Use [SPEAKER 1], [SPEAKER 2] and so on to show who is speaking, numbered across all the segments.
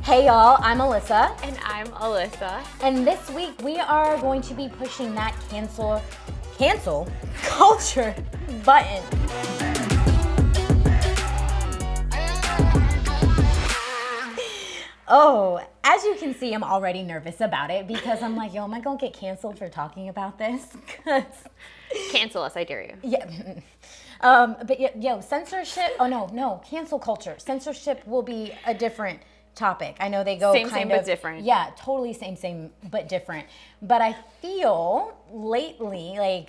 [SPEAKER 1] Hey y'all, I'm Alyssa.
[SPEAKER 2] And I'm Alyssa.
[SPEAKER 1] And this week we are going to be pushing that cancel culture button. Oh, as you can see, I'm already nervous about it because I'm like, yo, am I gonna get canceled for talking about this?
[SPEAKER 2] Cancel us, I dare you.
[SPEAKER 1] Yeah. But yo, censorship. Oh no, cancel culture. Censorship will be a different topic. I know they go
[SPEAKER 2] same but different.
[SPEAKER 1] Yeah, totally same but different. But I feel lately like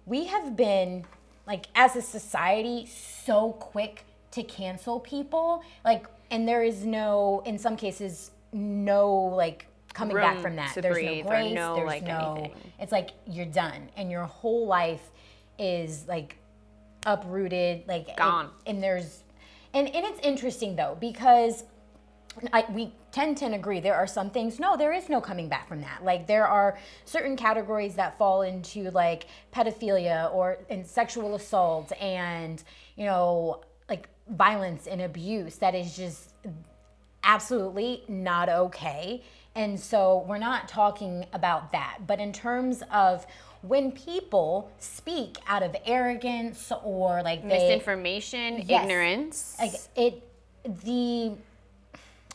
[SPEAKER 1] we have been like as a society so quick to cancel people, like, and there is no, in some cases, no like coming back from that. There's no grace. There's no anything. It's like you're done, and your whole life is like uprooted, like
[SPEAKER 2] gone.
[SPEAKER 1] And there's, and it's interesting though because we tend to agree there are some things. No, there is no coming back from that. Like there are certain categories that fall into like pedophilia or in sexual assault and like violence and abuse that is just absolutely not okay. And so we're not talking about that. But in terms of when people speak out of arrogance or like
[SPEAKER 2] misinformation, ignorance,
[SPEAKER 1] like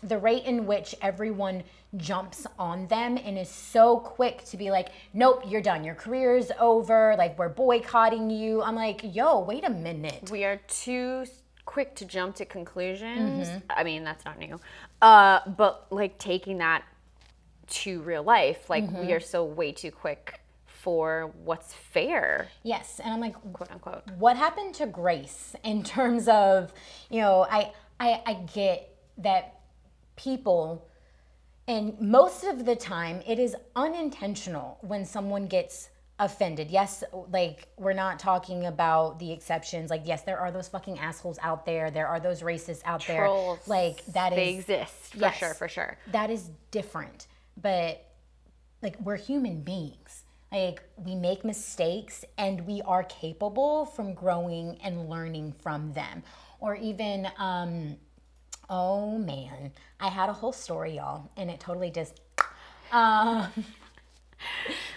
[SPEAKER 1] the rate in which everyone jumps on them and is so quick to be like, nope, you're done. Your career's over. Like, we're boycotting you. I'm like, yo, wait a minute.
[SPEAKER 2] We are too quick to jump to conclusions. Mm-hmm. I mean, that's not new. But like taking that to real life, like we are so way too quick for what's fair.
[SPEAKER 1] Yes. And I'm like,
[SPEAKER 2] quote unquote,
[SPEAKER 1] what happened to grace in terms of, I get that people, and most of the time it is unintentional when someone gets offended. Yes, like we're not talking about the exceptions. Like, yes, there are those fucking assholes out there. There are those racists out
[SPEAKER 2] Trolls.
[SPEAKER 1] there. Like that
[SPEAKER 2] they exist for sure.
[SPEAKER 1] That is different. But like we're human beings. Like we make mistakes and we are capable from growing and learning from them. Or even oh man, I had a whole story, y'all, and it totally just.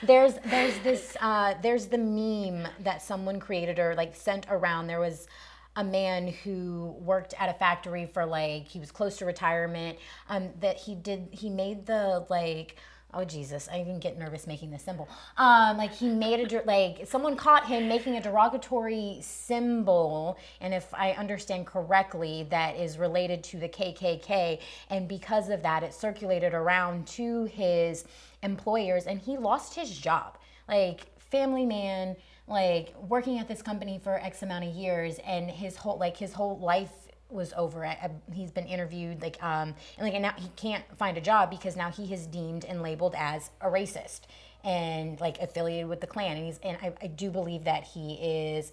[SPEAKER 1] There's the meme that someone created or like sent around. There was a man who worked at a factory for like he was close to retirement. That he made the like. Oh Jesus! I even get nervous making this symbol. Like he made like someone caught him making a derogatory symbol, and if I understand correctly, that is related to the KKK, and because of that, it circulated around to his employers, and he lost his job. Like family man, like working at this company for X amount of years, and his whole life was over. He's been interviewed and now he can't find a job because now he is deemed and labeled as a racist and like affiliated with the Klan, and I do believe that he is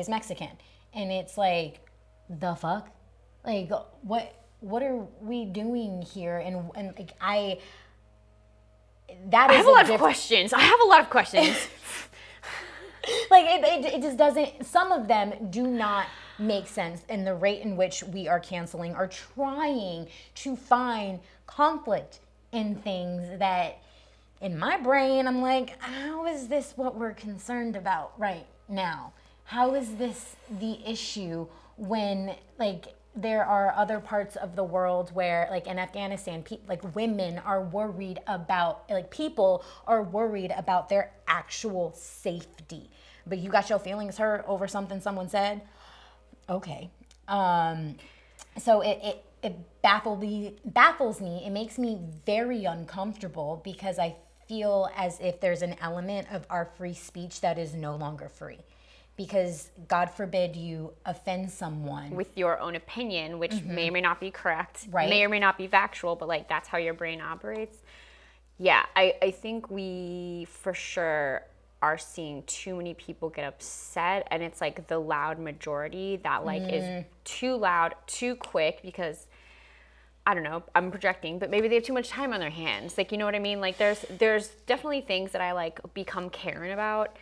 [SPEAKER 1] Mexican, and it's like the fuck, like what are we doing here? And like I
[SPEAKER 2] have a lot of questions.
[SPEAKER 1] Like it just doesn't. Some of them do not make sense in the rate in which we are canceling or trying to find conflict in things that in my brain I'm like, how is this what we're concerned about right now? How is this the issue when like there are other parts of the world where like in Afghanistan, like women are worried about, like people are worried about their actual safety, but you got your feelings hurt over something someone said? Okay. So it baffles me. It makes me very uncomfortable because I feel as if there's an element of our free speech that is no longer free. Because God forbid you offend someone
[SPEAKER 2] with your own opinion, which may or may not be correct,
[SPEAKER 1] right?
[SPEAKER 2] May or may not be factual, but like that's how your brain operates. Yeah, I think we for sure are seeing too many people get upset, and it's like the loud majority that like is too loud, too quick, because I don't know, I'm projecting, but maybe they have too much time on their hands. Like, you know what I mean? Like there's definitely things that I like become Karen about.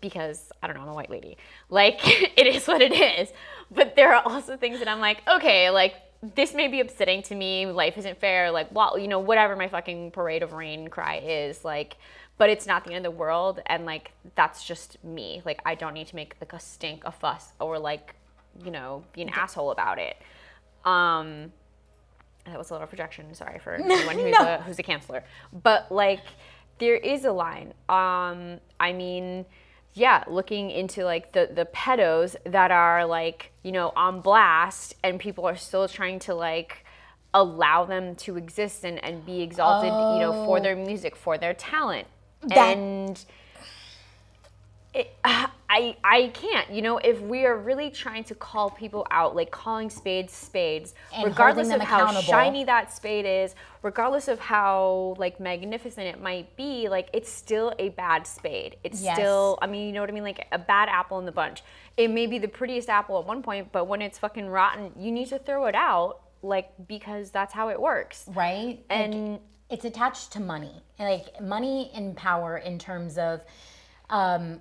[SPEAKER 2] Because I don't know, I'm a white lady. Like, it is what it is. But there are also things that I'm like, okay, like this may be upsetting to me, life isn't fair, like, well, you know, whatever my fucking parade of rain cry is, like, but it's not the end of the world, and like, that's just me. Like, I don't need to make like a stink, a fuss, or like, you know, be an asshole about it. That was a little projection, sorry for anyone who's a canceller. But like, there is a line. I mean, yeah, looking into like the pedos that are like, you know, on blast, and people are still trying to like allow them to exist and be exalted, you know, for their music, for their talent. And I can't, you know, if we are really trying to call people out, like calling spades spades, and regardless of how shiny that spade is, regardless of how like magnificent it might be, like it's still a bad spade. It's still, I mean, you know what I mean? Like a bad apple in the bunch. It may be the prettiest apple at one point, but when it's fucking rotten, you need to throw it out, like, because that's how it works.
[SPEAKER 1] Right.
[SPEAKER 2] And
[SPEAKER 1] like, it's attached to money, like money and power in terms of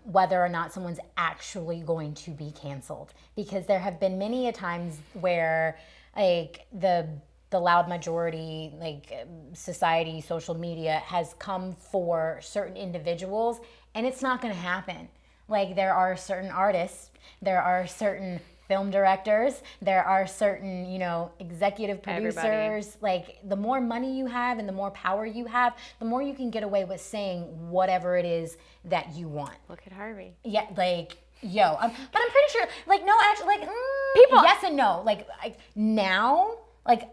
[SPEAKER 1] whether or not someone's actually going to be canceled, because there have been many a times where like the loud majority, like society, social media has come for certain individuals, and it's not going to happen. Like, there are certain artists, there are certain film directors, there are certain, you know, executive producers. Everybody. Like, the more money you have and the more power you have, the more you can get away with saying whatever it is that you want.
[SPEAKER 2] Look at Harvey.
[SPEAKER 1] Yeah, like, yo, but I'm pretty sure, like, no, actually, like,
[SPEAKER 2] people,
[SPEAKER 1] yes and no. Like now, like,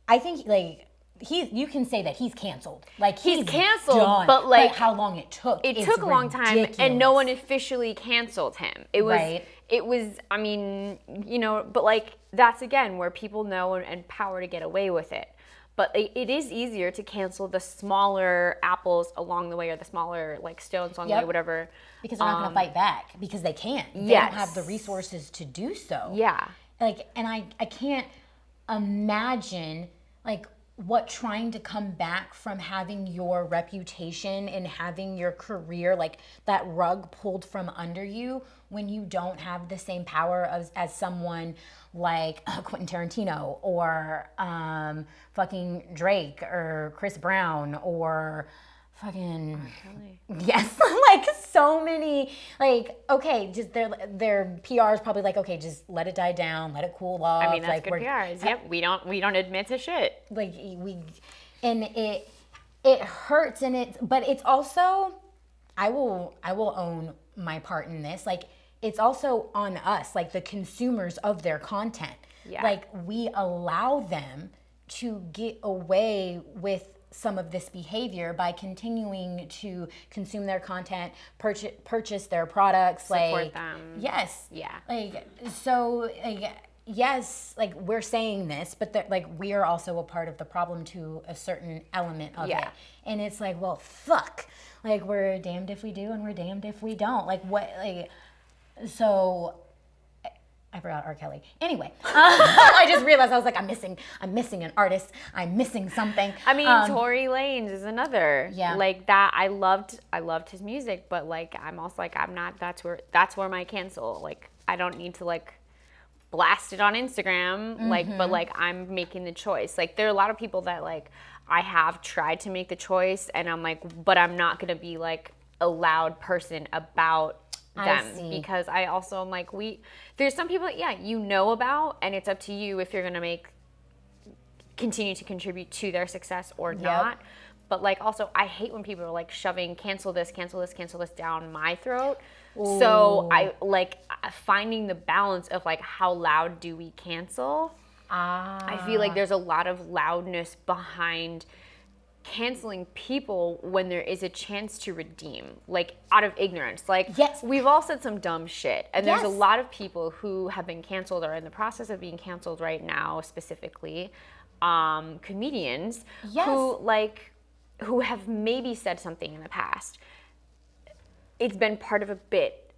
[SPEAKER 1] I think, like, you can say that he's canceled. Like, he's canceled, done.
[SPEAKER 2] But like
[SPEAKER 1] how long it took.
[SPEAKER 2] It took a long time, and no one officially canceled him. It was, right. It was, I mean, you know, but like, that's again where people know and power to get away with it. But it is easier to cancel the smaller apples along the way, or the smaller like stones along the way, whatever.
[SPEAKER 1] Because they're not going to fight back, because they can't. They don't have the resources to do so.
[SPEAKER 2] Yeah.
[SPEAKER 1] Like, and I can't imagine like what trying to come back from having your reputation and having your career, like that rug pulled from under you, when you don't have the same power as someone like Quentin Tarantino or fucking Drake or Chris Brown or fucking yes, like so many, like, okay, just their PR is probably like, okay, just let it die down, let it cool off.
[SPEAKER 2] I mean, that's
[SPEAKER 1] like,
[SPEAKER 2] good PR. Yep, we don't admit to shit.
[SPEAKER 1] Like, and it hurts, and but it's also, I will own my part in this. Like, it's also on us, like the consumers of their content. Yeah. Like, we allow them to get away with some of this behavior by continuing to consume their content, purchase their products,
[SPEAKER 2] support them.
[SPEAKER 1] Yes.
[SPEAKER 2] Yeah.
[SPEAKER 1] Like, so, like, yes, like, we're saying this, but like, we are also a part of the problem to a certain element of it. And it's like, well, fuck. Like, we're damned if we do and we're damned if we don't. Like, what, like, so I forgot R. Kelly. Anyway, I just realized, I was like, I'm missing an artist. I'm missing something.
[SPEAKER 2] I mean, Tory Lanez is another. Yeah. Like that, I loved his music, but like, I'm also like, I'm not. That's where my cancel. Like, I don't need to like blast it on Instagram. Like, but like, I'm making the choice. Like, there are a lot of people that like, I have tried to make the choice, and I'm like, but I'm not gonna be like a loud person about them, because I also am like, there's some people that you know about, and it's up to you if you're gonna continue to contribute to their success or not. But like, also, I hate when people are like shoving cancel this down my throat. Ooh. So I like finding the balance of like, how loud do we cancel? I feel like there's a lot of loudness behind canceling people when there is a chance to redeem, like out of ignorance. Like, yes, we've all said some dumb shit, and there's a lot of people who have been canceled or in the process of being canceled right now, specifically comedians who have maybe said something in the past. It's been part of a bit.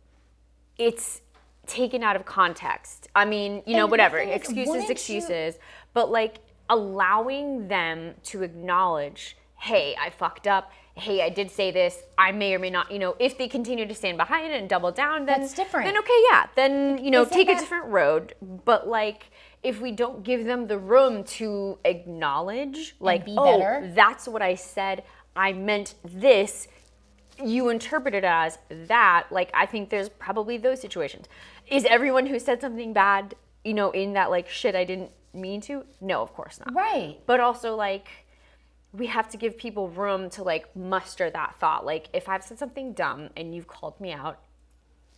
[SPEAKER 2] It's taken out of context. I mean, you know, whatever, excuses, but like allowing them to acknowledge, hey, I fucked up. Hey, I did say this. I may or may not, you know, if they continue to stand behind it and double down, then that's different. Then okay, yeah. Then, you know, take a different road. But like, if we don't give them the room to acknowledge, like,
[SPEAKER 1] be
[SPEAKER 2] oh,
[SPEAKER 1] better.
[SPEAKER 2] that's what I said, I meant this, you interpret it as that, like, I think there's probably those situations. Is everyone who said something bad, you know, in that, like, shit, I didn't mean to? No, of course not.
[SPEAKER 1] Right.
[SPEAKER 2] But also, like, we have to give people room to, like, muster that thought. Like, if I've said something dumb and you've called me out,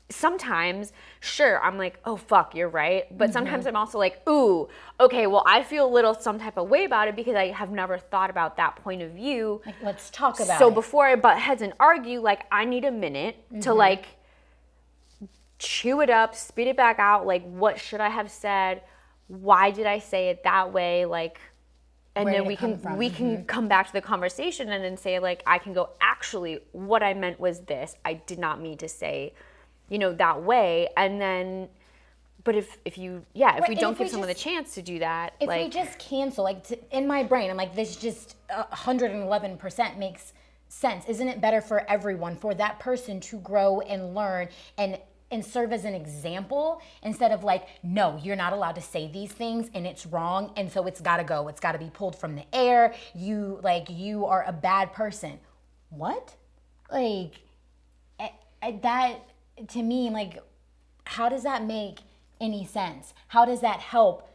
[SPEAKER 2] sometimes, sure, I'm like, oh, fuck, you're right. But sometimes I'm also like, ooh, okay, well, I feel a little some type of way about it because I have never thought about that point of view.
[SPEAKER 1] Like, let's talk about
[SPEAKER 2] So
[SPEAKER 1] it.
[SPEAKER 2] before I butt heads and argue, like, I need a minute to, like, chew it up, spit it back out. Like, what should I have said? Why did I say it that way? Like, and
[SPEAKER 1] Where
[SPEAKER 2] then
[SPEAKER 1] did
[SPEAKER 2] we
[SPEAKER 1] it come
[SPEAKER 2] can
[SPEAKER 1] from?
[SPEAKER 2] we can come back to the conversation and then say, like, I can go, actually, what I meant was this. I did not mean to say, you know, that way. And then, but if you, if we don't give someone the chance to do that,
[SPEAKER 1] if
[SPEAKER 2] like,
[SPEAKER 1] we just cancel, like, in my brain, I'm like, this just 111% makes sense. Isn't it better for everyone, for that person to grow and learn and serve as an example, instead of like, no, you're not allowed to say these things and it's wrong, and so it's gotta go. It's gotta be pulled from the air. You are a bad person. What? Like, that, to me, like, how does that make any sense? How does that help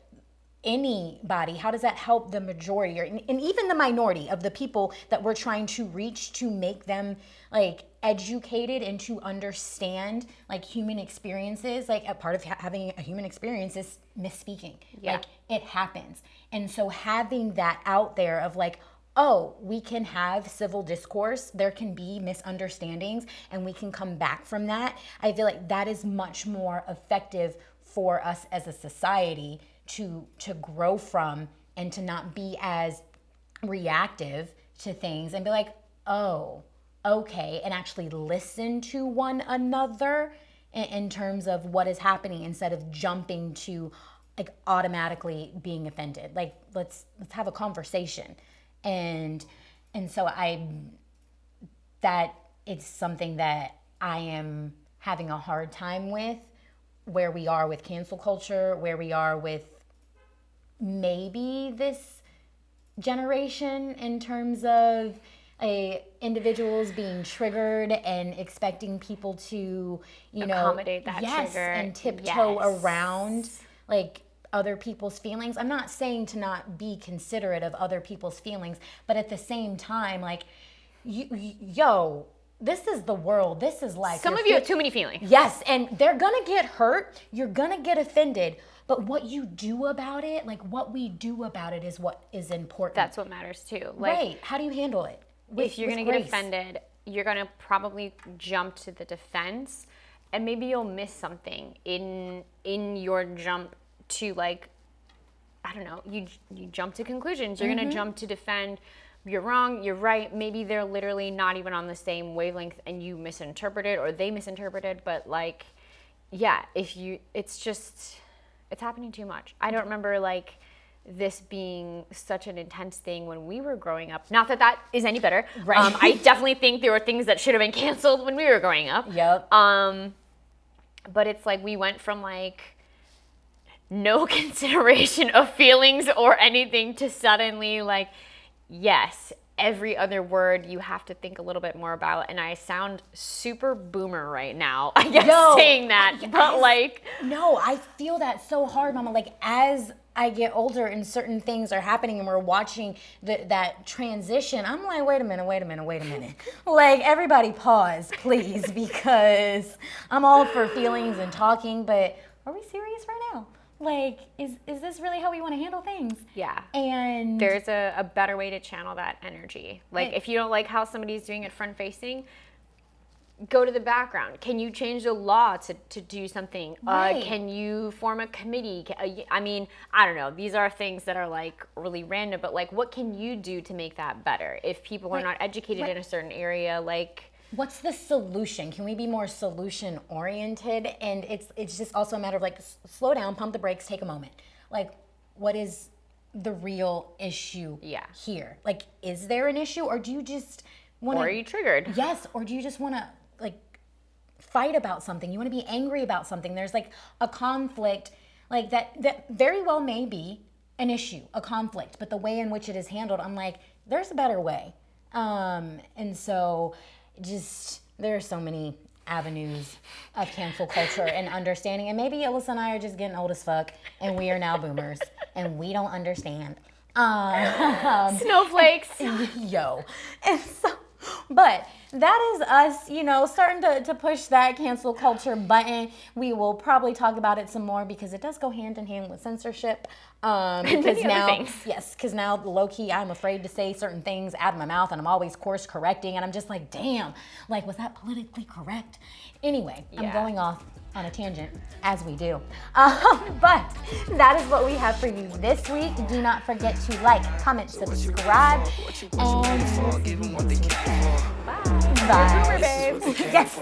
[SPEAKER 1] anybody? How does that help the majority, and even the minority of the people that we're trying to reach, to make them, like, educated and to understand, like, human experiences? Like, a part of having a human experience is misspeaking.
[SPEAKER 2] Yeah.
[SPEAKER 1] Like, it happens. And so having that out there of, like, oh, we can have civil discourse, there can be misunderstandings, and we can come back from that. I feel like that is much more effective for us as a society to grow from, and to not be as reactive to things, and be like, oh, okay, and actually listen to one another in terms of what is happening, instead of jumping to, like, automatically being offended. Like, let's have a conversation. And so that is something that I am having a hard time with, where we are with cancel culture, where we are with maybe this generation, in terms of individuals being triggered and expecting people to,
[SPEAKER 2] accommodate that trigger
[SPEAKER 1] and tiptoe around, like, other people's feelings. I'm not saying to not be considerate of other people's feelings, but at the same time, like, this is the world. This is life.
[SPEAKER 2] Some of you have too many feelings.
[SPEAKER 1] Yes, and they're gonna get hurt. You're gonna get offended. But what you do about it, like, what we do about it, is what is important.
[SPEAKER 2] That's what matters too. Like,
[SPEAKER 1] right. How do you handle it?
[SPEAKER 2] If you're going to get offended, you're going to probably jump to the defense, and maybe you'll miss something in your jump to, like, I don't know, you jump to conclusions. You're going to jump to defend. You're wrong, you're right. Maybe they're literally not even on the same wavelength, and you misinterpreted, or they misinterpreted. But, like, yeah, it's happening too much. I don't remember, like, this being such an intense thing when we were growing up. Not that that is any better.
[SPEAKER 1] Right.
[SPEAKER 2] I definitely think there were things that should have been canceled when we were growing up.
[SPEAKER 1] Yep.
[SPEAKER 2] But it's like we went from, like, no consideration of feelings or anything to suddenly, like, yes, every other word you have to think a little bit more about. And I sound super boomer right now, I guess, saying that. But, like...
[SPEAKER 1] No, I feel that so hard, Mama. Like, as I get older and certain things are happening and we're watching that transition, I'm like, wait a minute. Like, everybody pause, please, because I'm all for feelings and talking, but are we serious right now? Like, is this really how we want to handle things?
[SPEAKER 2] Yeah.
[SPEAKER 1] And
[SPEAKER 2] there's a better way to channel that energy. Like, if you don't like how somebody's doing it front facing, go to the background. Can you change the law to do something?
[SPEAKER 1] Right.
[SPEAKER 2] Can you form a committee? I mean, I don't know. These are things that are, like, really random, but, like, what can you do to make that better? If people are not educated in a certain area, like...
[SPEAKER 1] What's the solution? Can we be more solution oriented? And it's just also a matter of, like, slow down, pump the brakes, take a moment. Like, what is the real issue here? Like, is there an issue, or do you just want to...
[SPEAKER 2] Or are you triggered?
[SPEAKER 1] Yes, or do you just want to, like, fight about something? You want to be angry about something. There's, like, a conflict, Like that very well may be an issue, a conflict, but the way in which it is handled, I'm like, there's a better way. And so just, there are so many avenues of cancel culture and understanding. And maybe Alyssa and I are just getting old as fuck and we are now boomers and we don't understand.
[SPEAKER 2] Snowflakes.
[SPEAKER 1] Yo. And so, but that is us, you know, starting to push that cancel culture button. We will probably talk about it some more because it does go hand in hand with censorship. Because now, yes, because now low key, I'm afraid to say certain things out of my mouth and I'm always course correcting. And I'm just like, damn, like, was that politically correct? Anyway, I'm going off on a tangent, as we do. But that is what we have for you this week. Do not forget to like, comment, subscribe, and we'll see you next week. Bye. Bye. Yes.